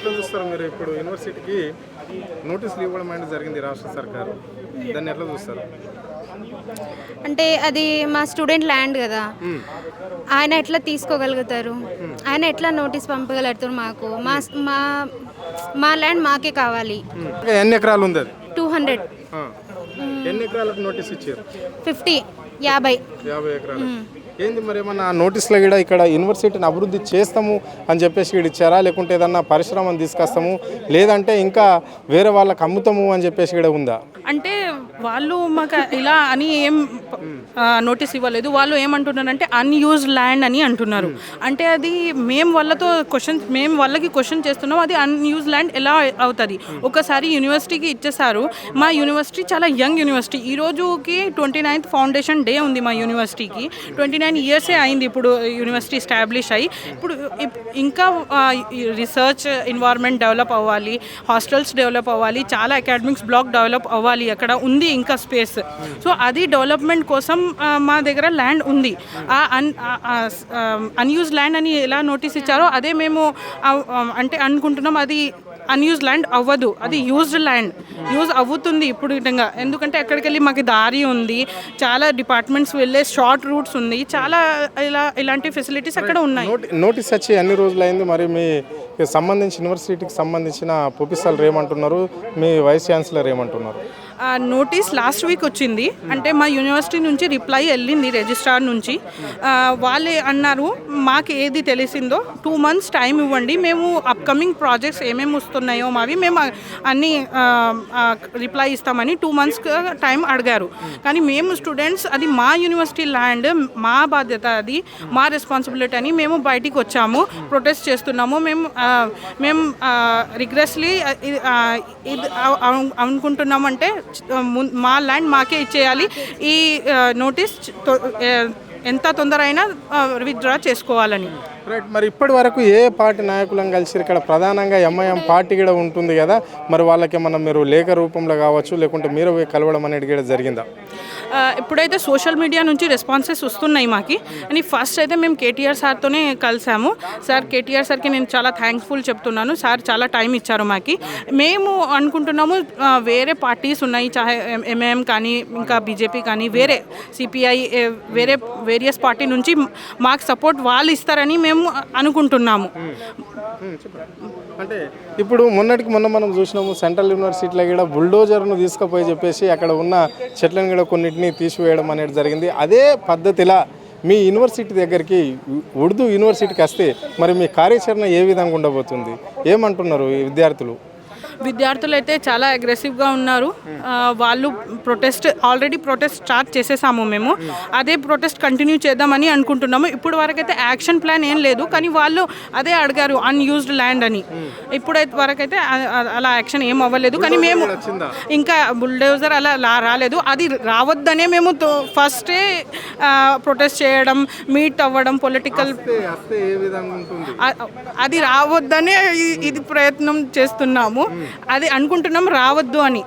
ఎట్లా చూస్తారు మీరు? ఇప్పుడు యూనివర్సిటీకి నోటీసులు ఇవ్వడం అనేది జరిగింది రాష్ట్ర సర్కారు, దాన్ని ఎట్లా చూస్తారు? అంటే అది మా స్టూడెంట్ ల్యాండ్ కదా, ఆయన ఎట్లా తీసుకోగలుగుతారు? ఆయన ఎట్లా నోటీస్ పంపగలుగుతారు? మాకు మా మా మా ల్యాండ్ మాకే కావాలి. ఎన్ని ఎకరాలు ఉంది అది? 200. ఎన్ని ఎకరాలకు నోటీస్ ఇచ్చారు? 50 50 ఎకరాలు. ఏంది మరి ఏమన్నా నోటీసులో కూడా ఇక్కడ యూనివర్సిటీని అభివృద్ధి చేస్తాము అని చెప్పేసి ఇక్కడ ఇచ్చారా, లేకుంటే ఏదన్నా పరిశ్రమను తీసుకొస్తాము, లేదంటే ఇంకా వేరే వాళ్ళకి అమ్ముతాము అని చెప్పేసి ఇక్కడ ఉందా? అంటే వాళ్ళు మాకు ఇలా అని ఏం నోటీస్ ఇవ్వలేదు. వాళ్ళు ఏమంటున్నారంటే అన్యూజ్డ్ ల్యాండ్ అని అంటున్నారు. అంటే అది మేము వాళ్ళకి క్వశ్చన్ చేస్తున్నాం, అది అన్యూజ్డ్ ల్యాండ్ ఎలా అవుతుంది? ఒకసారి యూనివర్సిటీకి ఇచ్చేసారు. మా యూనివర్సిటీ చాలా యంగ్ యూనివర్సిటీ. ఈ రోజుకి 29th ఫౌండేషన్ డే ఉంది మా యూనివర్సిటీకి. 29 ఇయర్సే అయింది ఇప్పుడు యూనివర్సిటీ ఎస్టాబ్లిష్ అయ్యి. ఇప్పుడు ఇంకా రీసెర్చ్ ఎన్వైర్న్మెంట్ డెవలప్ అవ్వాలి, హాస్టల్స్ డెవలప్ అవ్వాలి, చాలా అకాడమిక్స్ బ్లాక్ డెవలప్ అవ్వాలి. అక్కడ ఉంది ఇంకా స్పేస్. సో అది డెవలప్మెంట్ కోసం మా దగ్గర ల్యాండ్ ఉంది. అన్యూజ్ ల్యాండ్ అని ఎలా నోటీస్ ఇచ్చారో అదే మేము అంటే అనుకుంటున్నాం. అది అన్యూజ్ ల్యాండ్ అవ్వదు, అది యూజ్డ్ ల్యాండ్. యూజ్ అవుతుంది ఇప్పుడు విధంగా. ఎందుకంటే ఎక్కడికి వెళ్ళి మాకు దారి ఉంది, చాలా డిపార్ట్మెంట్స్ వెళ్ళే షార్ట్ రూట్స్ ఉంది, చాలా ఇలాంటి ఫెసిలిటీస్ అక్కడ ఉన్నాయి. నోటీస్ వచ్చి ఎన్ని రోజులైంది? మరి మీ సంబంధించి యూనివర్సిటీకి సంబంధించిన ప్రొఫెసర్లు ఏమంటున్నారు, మీ వైస్ ఛాన్సలర్ ఏమంటున్నారు? నోటీస్ లాస్ట్ వీక్ వచ్చింది. అంటే మా యూనివర్సిటీ నుంచి రిప్లై వెళ్ళింది రిజిస్ట్రార్ నుంచి. వాళ్ళే అన్నారు, మాకు ఏది తెలిసిందో 2 months టైం ఇవ్వండి, మేము అప్కమింగ్ ప్రాజెక్ట్స్ ఏమేమి వస్తున్నాయో మావి మేము అన్నీ రిప్లై ఇస్తామని 2 months టైం అడిగారు. కానీ మేము స్టూడెంట్స్, అది మా యూనివర్సిటీ ల్యాండ్, మా బాధ్యత, అది మా రెస్పాన్సిబిలిటీ అని మేము బయటికి వచ్చాము, ప్రొటెస్ట్ చేస్తున్నాము. మేము రిగ్రెస్లీ ఇది అనుకుంటున్నామంటే మా ల్యాండ్ మాకే ఇచ్చేయాలి. ఈ నోటీస్ ఎంత తొందర అయినా విత్డ్రా చేసుకోవాలని. రైట్. మరి ఇప్పటి వరకు ఏ పార్టీ నాయకులను కలిసి ఇక్కడ ప్రధానంగా ఎంఐఎం పార్టీ కూడా ఉంటుంది కదా, మరి వాళ్ళకి ఏమన్నా మీరు లేఖ రూపంలో కావచ్చు, లేకుంటే మీరు కలవడం అనేది కూడా జరిగిందా? ఇప్పుడైతే సోషల్ మీడియా నుంచి రెస్పాన్సెస్ వస్తున్నాయి మాకి. అని ఫస్ట్ అయితే మేము కేటీఆర్ సార్తోనే కలిసాము. సార్, కేటీఆర్ సార్కి నేను చాలా థ్యాంక్ఫుల్ చెప్తున్నాను. సార్ చాలా టైం ఇచ్చారు మాకి. మేము అనుకుంటున్నాము వేరే పార్టీస్ ఉన్నాయి, చాహే ఎంఐఎం కానీ ఇంకా బీజేపీ కానీ, వేరే సిపిఐ, వేరే వేరియస్ పార్టీ నుంచి మాకు సపోర్ట్ వాళ్ళు ఇస్తారని మేము అనుకుంటున్నాము. అంటే ఇప్పుడు మొన్న మనం చూసినాము, సెంట్రల్ యూనివర్సిటీలో కూడా బుల్డోజర్ను తీసుకుపోయి చెప్పేసి అక్కడ ఉన్న చెట్లను కూడా కొన్నింటిని తీసివేయడం అనేది జరిగింది. అదే పద్ధతిలా మీ యూనివర్సిటీ దగ్గరికి, ఉర్దూ యూనివర్సిటీకి వస్తే మరి మీ కార్యాచరణ ఏ విధంగా ఉండబోతుంది? ఏమంటున్నారు ఈ విద్యార్థులు అయితే చాలా అగ్రెసివ్గా ఉన్నారు. వాళ్ళు ఆల్రెడీ ప్రొటెస్ట్ స్టార్ట్ చేసేసాము మేము. అదే ప్రొటెస్ట్ కంటిన్యూ చేద్దామని అనుకుంటున్నాము. ఇప్పుడు వరకైతే యాక్షన్ ప్లాన్ ఏం లేదు, కానీ వాళ్ళు అదే అడిగారు అన్యూజ్డ్ ల్యాండ్ అని. ఇప్పుడైతే వరకైతే అలా యాక్షన్ ఏం అవ్వలేదు. కానీ మేము ఇంకా బుల్డోజర్ అలా రాలేదు. అది రావద్దనే మేము ఫస్టే ప్రొటెస్ట్ చేయడం, మీట్ అవ్వడం, పొలిటికల్ అది రావద్దనే ఇది ప్రయత్నం చేస్తున్నాము. అది అనుకుంటున్నాం రావద్దు అని.